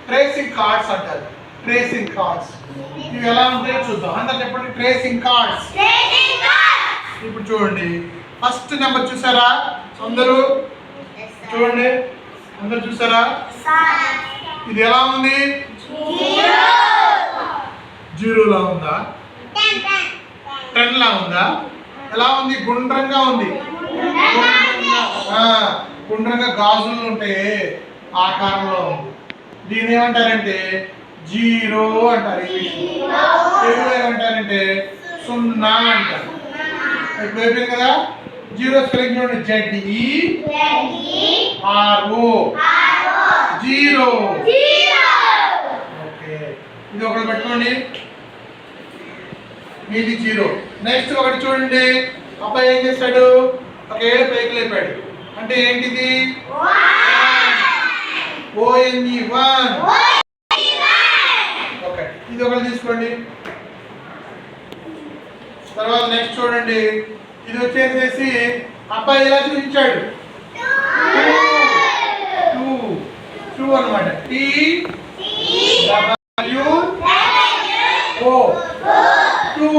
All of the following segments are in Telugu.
ట్రేసింగ్ కార్డ్స్ అంటారు. ట్రేసింగ్ కార్డ్స్ ఇవి ఎలా ఉంటాయో చూద్దాం. అందరు చెప్పండి ట్రేసింగ్ కార్డ్స్. ఇప్పుడు చూడండి ఫస్ట్ నెంబర్ చూసారా అందరూ? చూడండి అందరు చూసారా? ఇది ఎలా ఉంది? జీరోలా ఉందా? 10 లా ఉందా? ఎలా ఉంది? గుండ్రంగా ఉంది. గుండ్రంగా గాజులు ఉంటాయి ఆకారంలో ఉంది. దీని ఏమంటారంటే జీరో అంటారు. తెలుగులో ఏమంటారంటే 0 అంటారు. ఇప్పుడు అయిపోయింది కదా. జీరో స్పెల్లింగ్ చూడండి ZERO జీరో. ఓకే ఇది ఒకటి పెట్టుకోండి. మీది జీరో. నెక్స్ట్ ఒకటి చూడండి. అబ్బాయి ఏం చేశాడు? ఒక ఏడు పైకి లేపాడు. అంటే ఏంటిది? ONE 1. ఓకే ఇది ఒకటి తీసుకోండి. తర్వాత నెక్స్ట్ చూడండి. ఇది వచ్చేసేసి అబ్బాయి ఇలా చూపించాడు 2 అన్నమాట. TWO 2.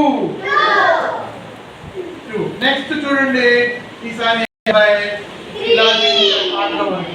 నెక్స్ట్ చూడండి ఈసారి ఇలా ఆటలో ఉంది.